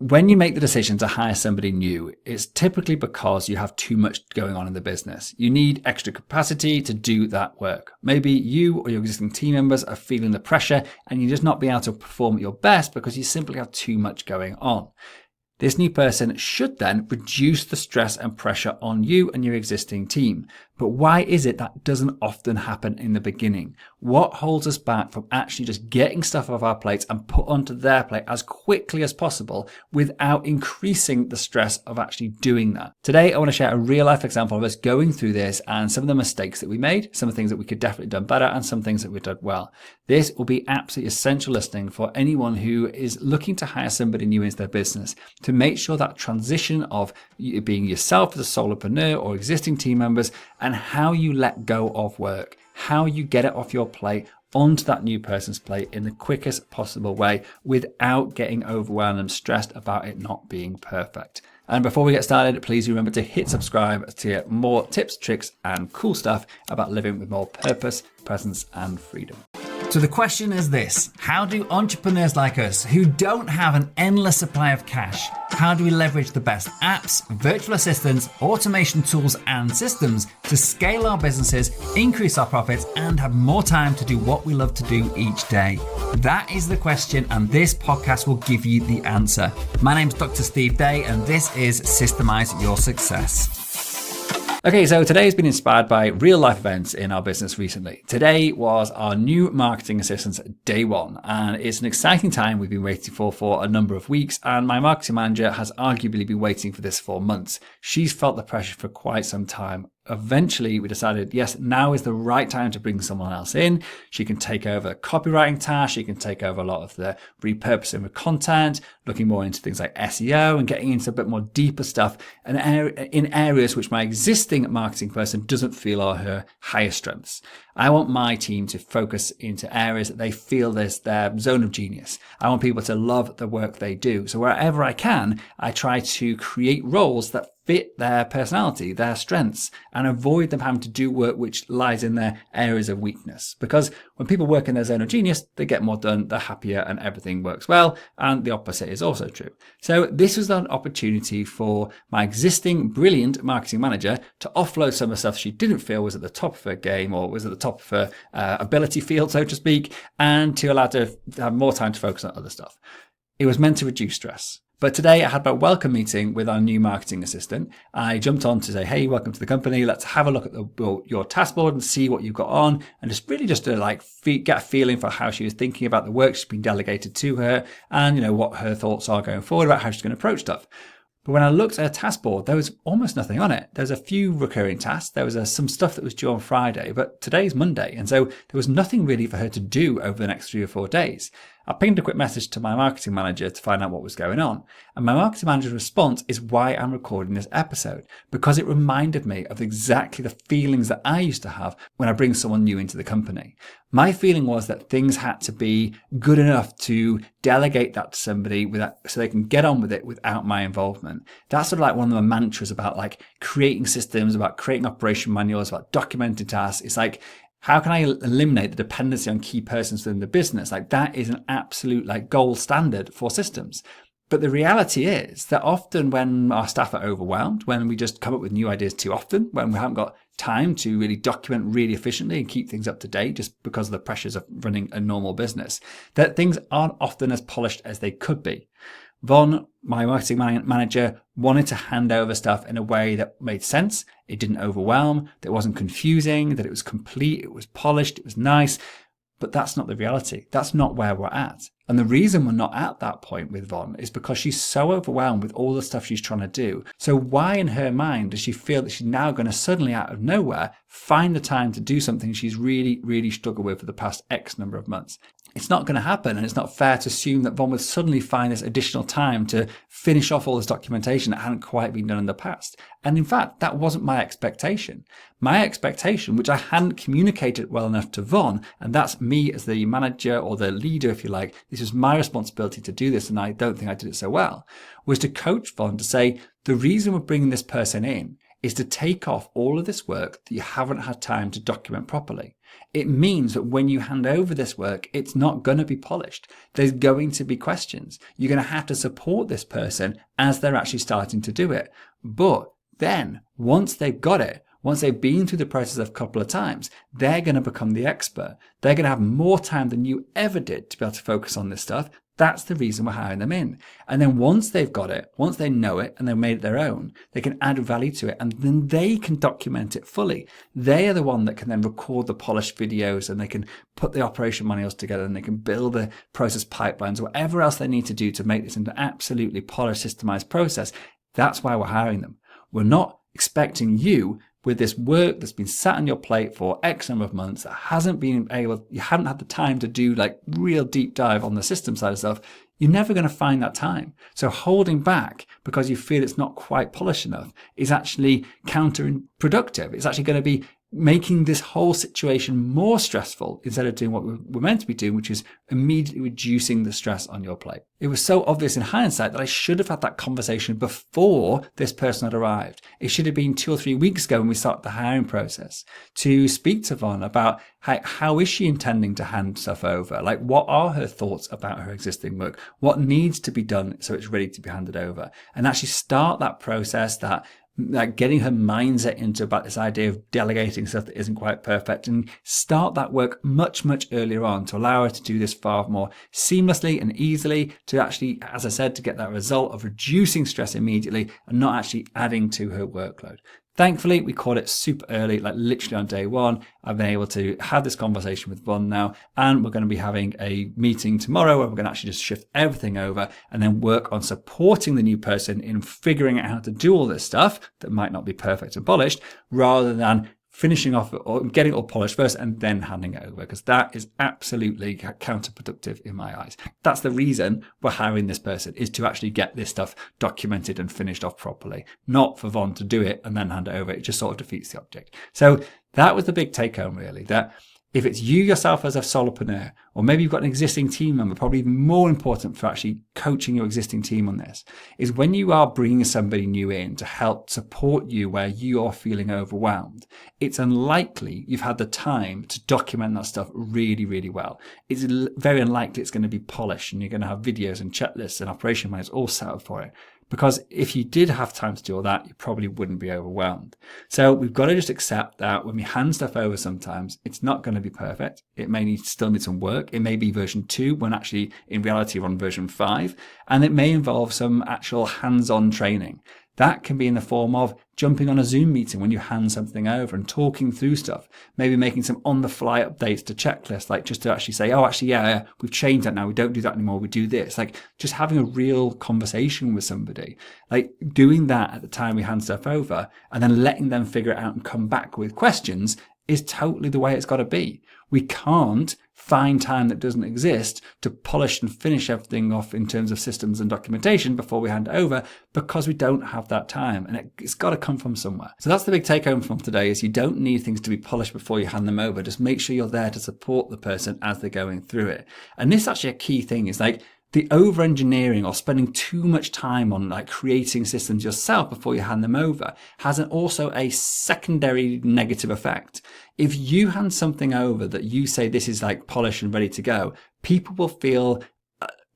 When you make the decision to hire somebody new, it's typically because you have too much going on in the business. You need extra capacity to do that work. Maybe you or your existing team members are feeling the pressure and you're just not being able to perform at your best because you simply have too much going on. This new person should then reduce the stress and pressure on you and your existing team. But why is it that doesn't often happen in the beginning? What holds us back from actually just getting stuff off our plates and put onto their plate as quickly as possible without increasing the stress of actually doing that? Today, I want to share a real life example of us going through this and some of the mistakes that we made, some of the things that we could definitely have done better, and some things that we've done well. This will be absolutely essential listening for anyone who is looking to hire somebody new into their business to make sure that transition of being yourself as a solopreneur or existing team members and how you let go of work, how you get it off your plate onto that new person's plate in the quickest possible way without getting overwhelmed and stressed about it not being perfect. And before we get started, please remember to hit subscribe to get more tips, tricks, and cool stuff about living with more purpose, presence, and freedom. So the question is this: how do entrepreneurs like us who don't have an endless supply of cash, how do we leverage the best apps, virtual assistants, automation tools, and systems to scale our businesses, increase our profits, and have more time to do what we love to do each day? That is the question, and this podcast will give you the answer. My name's Dr. Steve Day, and this is Systemize Your Success. Okay, so today has been inspired by real life events in our business recently. Today was our new marketing assistant's day one, and it's an exciting time we've been waiting for a number of weeks, and my marketing manager has arguably been waiting for this for months. She's felt the pressure for quite some time. Eventually, we decided, yes, now is the right time to bring someone else in. She can take over copywriting tasks. She can take over a lot of the repurposing of content, looking more into things like SEO and getting into a bit more deeper stuff and in areas which my existing marketing person doesn't feel are her highest strengths. I want my team to focus into areas that they feel is their zone of genius. I want people to love the work they do. So wherever I can, I try to create roles that fit their personality, their strengths, and avoid them having to do work which lies in their areas of weakness. Because when people work in their zone of genius, they get more done, they're happier, and everything works well. And the opposite is also true. So this was an opportunity for my existing brilliant marketing manager to offload some of the stuff she didn't feel was at the top of her game or was at the top of her ability field, so to speak, and to allow her to have more time to focus on other stuff. It was meant to reduce stress. But today I had my welcome meeting with our new marketing assistant. I jumped on to say, hey, welcome to the company. Let's have a look at your task board and see what you've got on. And just to get a feeling for how she was thinking about the work she's been delegated to her and, what her thoughts are going forward about how she's going to approach stuff. But when I looked at her task board, there was almost nothing on it. There's a few recurring tasks. There was some stuff that was due on Friday, but today's Monday. And so there was nothing really for her to do over the next 3 or 4 days. I pinged a quick message to my marketing manager to find out what was going on. And my marketing manager's response is why I'm recording this episode, because it reminded me of exactly the feelings that I used to have when I bring someone new into the company. My feeling was that things had to be good enough to delegate that to somebody so they can get on with it without my involvement. That's sort of like one of the mantras about like creating systems, about creating operation manuals, about documenting tasks. It's like, how can I eliminate the dependency on key persons within the business? Like that is an absolute gold standard for systems. But the reality is that often when our staff are overwhelmed, when we just come up with new ideas too often, when we haven't got time to really document really efficiently and keep things up to date just because of the pressures of running a normal business, that things aren't often as polished as they could be. Von, my marketing manager, wanted to hand over stuff in a way that made sense. It didn't overwhelm, that it wasn't confusing, that it was complete, it was polished, it was nice. But that's not the reality. That's not where we're at. And the reason we're not at that point with Von is because she's so overwhelmed with all the stuff she's trying to do. So why in her mind does she feel that she's now going to suddenly out of nowhere find the time to do something she's really, really struggled with for the past X number of months? It's not going to happen, and it's not fair to assume that Von would suddenly find this additional time to finish off all this documentation that hadn't quite been done in the past. And in fact, that wasn't my expectation. My expectation, which I hadn't communicated well enough to Von, and that's me as the manager or the leader, if you like, this was my responsibility to do this, and I don't think I did it so well, was to coach Von to say, the reason we're bringing this person in is to take off all of this work that you haven't had time to document properly. It means that when you hand over this work, it's not going to be polished. There's going to be questions. You're going to have to support this person as they're actually starting to do it. But then once they've got it, once they've been through the process a couple of times, they're going to become the expert. They're going to have more time than you ever did to be able to focus on this stuff. That's the reason we're hiring them in. And then once they've got it, once they know it and they've made it their own, they can add value to it and then they can document it fully. They are the one that can then record the polished videos and they can put the operation manuals together and they can build the process pipelines, whatever else they need to do to make this into an absolutely polished, systemized process. That's why we're hiring them. We're not expecting you with this work that's been sat on your plate for X number of months that you haven't had the time to do like real deep dive on the system side of stuff. You're never going to find that time. So holding back because you feel it's not quite polished enough is actually counterproductive. It's actually going to be making this whole situation more stressful instead of doing what we're meant to be doing, which is immediately reducing the stress on your plate. It was so obvious in hindsight that I should have had that conversation before this person had arrived. It should have been 2 or 3 weeks ago when we started the hiring process to speak to Vaughn about how is she intending to hand stuff over? Like, what are her thoughts about her existing work? What needs to be done so it's ready to be handed over? And actually start that process, like getting her mindset into about this idea of delegating stuff that isn't quite perfect, and start that work much, much earlier on to allow her to do this far more seamlessly and easily to actually, as I said, to get that result of reducing stress immediately and not actually adding to her workload. Thankfully, we caught it super early, like literally on day one. I've been able to have this conversation with Vaughn now, and we're going to be having a meeting tomorrow where we're going to actually just shift everything over and then work on supporting the new person in figuring out how to do all this stuff that might not be perfect and polished, rather than finishing off or getting it all polished first and then handing it over, because that is absolutely counterproductive in my eyes. That's the reason we're hiring this person, is to actually get this stuff documented and finished off properly, not for Vaughn to do it and then hand it over. It just sort of defeats the object. So that was the big take home, really, that if it's you yourself as a solopreneur, or maybe you've got an existing team member, probably even more important for actually coaching your existing team on this, is when you are bringing somebody new in to help support you where you are feeling overwhelmed, it's unlikely you've had the time to document that stuff really, really well. It's very unlikely it's going to be polished and you're going to have videos and checklists and operation manuals all set up for it. Because if you did have time to do all that, you probably wouldn't be overwhelmed. So we've got to just accept that when we hand stuff over sometimes, it's not going to be perfect. It may still need some work. It may be version 2 when actually in reality we're on version 5. And it may involve some actual hands-on training. That can be in the form of jumping on a Zoom meeting when you hand something over and talking through stuff. Maybe making some on-the-fly updates to checklists, like just to actually say, oh, actually, yeah, we've changed that now. We don't do that anymore. We do this. Like just having a real conversation with somebody, like doing that at the time we hand stuff over and then letting them figure it out and come back with questions is totally the way it's got to be. We can't find time that doesn't exist to polish and finish everything off in terms of systems and documentation before we hand it over, because we don't have that time, and it's got to come from somewhere. So that's the big take home from today, is you don't need things to be polished before you hand them over. Just make sure you're there to support the person as they're going through it. And this is actually a key thing, is like the over-engineering or spending too much time on like creating systems yourself before you hand them over has also a secondary negative effect. If you hand something over that you say this is like polished and ready to go, people will feel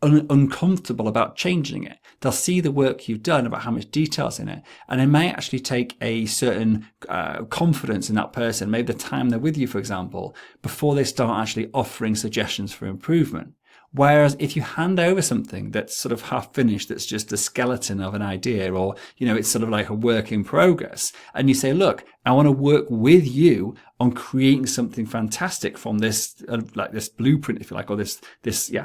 uncomfortable about changing it. They'll see the work you've done, about how much detail's in it, and it may actually take a certain confidence in that person, maybe the time they're with you, for example, before they start actually offering suggestions for improvement. Whereas if you hand over something that's sort of half finished, that's just a skeleton of an idea, or, you know, it's sort of like a work in progress, and you say, look, I want to work with you on creating something fantastic from this, like this blueprint, if you like, or this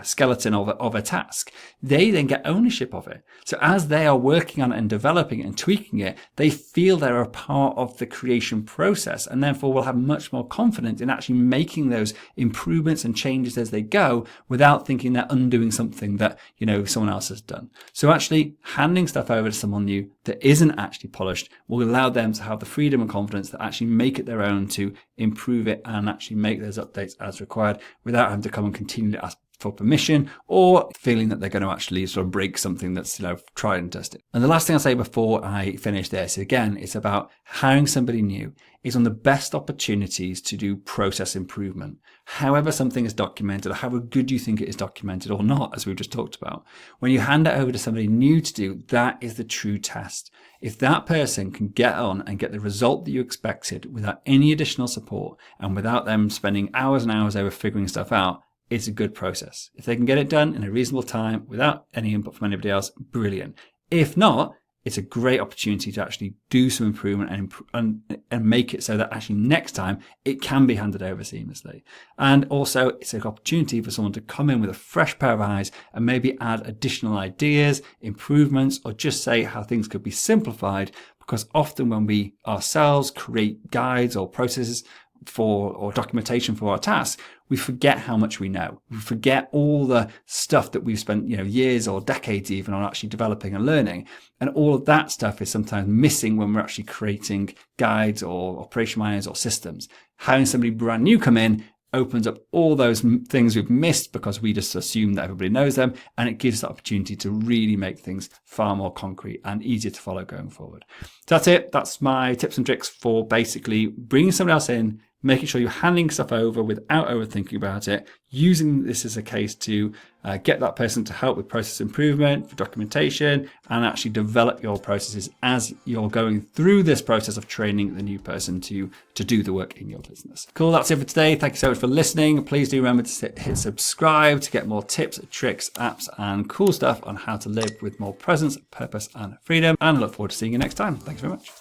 skeleton of a task. They then get ownership of it. So as they are working on it and developing it and tweaking it, they feel they're a part of the creation process, and therefore will have much more confidence in actually making those improvements and changes as they go, without thinking they're undoing something that, you know, someone else has done. So actually handing stuff over to someone new that isn't actually polished will allow them to have the freedom and confidence to actually make it their own, to improve it and actually make those updates as required, without having to come and continue to ask for permission, or feeling that they're going to actually sort of break something that's, tried and tested. And the last thing I'll say before I finish this, again, it's about hiring somebody new is one of the best opportunities to do process improvement. However something is documented, or however good you think it is documented or not, as we've just talked about, when you hand it over to somebody new to do, that is the true test. If that person can get on and get the result that you expected without any additional support and without them spending hours and hours over figuring stuff out, it's a good process. If they can get it done in a reasonable time without any input from anybody else, brilliant. If not, it's a great opportunity to actually do some improvement and make it so that actually next time it can be handed over seamlessly. And also it's an opportunity for someone to come in with a fresh pair of eyes and maybe add additional ideas, improvements, or just say how things could be simplified, because often when we ourselves create guides or processes or documentation for our tasks, we forget how much we know. We forget all the stuff that we've spent, years or decades even on actually developing and learning. And all of that stuff is sometimes missing when we're actually creating guides or operation manuals or systems. Having somebody brand new come in opens up all those things we've missed because we just assume that everybody knows them, and it gives the opportunity to really make things far more concrete and easier to follow going forward. So that's it. That's my tips and tricks for basically bringing someone else in, making sure you're handing stuff over without overthinking about it, using this as a case to get that person to help with process improvement, for documentation, and actually develop your processes as you're going through this process of training the new person to do the work in your business. Cool, that's it for today. Thank you so much for listening. Please do remember to hit subscribe to get more tips, tricks, apps, and cool stuff on how to live with more presence, purpose, and freedom. And I look forward to seeing you next time. Thanks very much.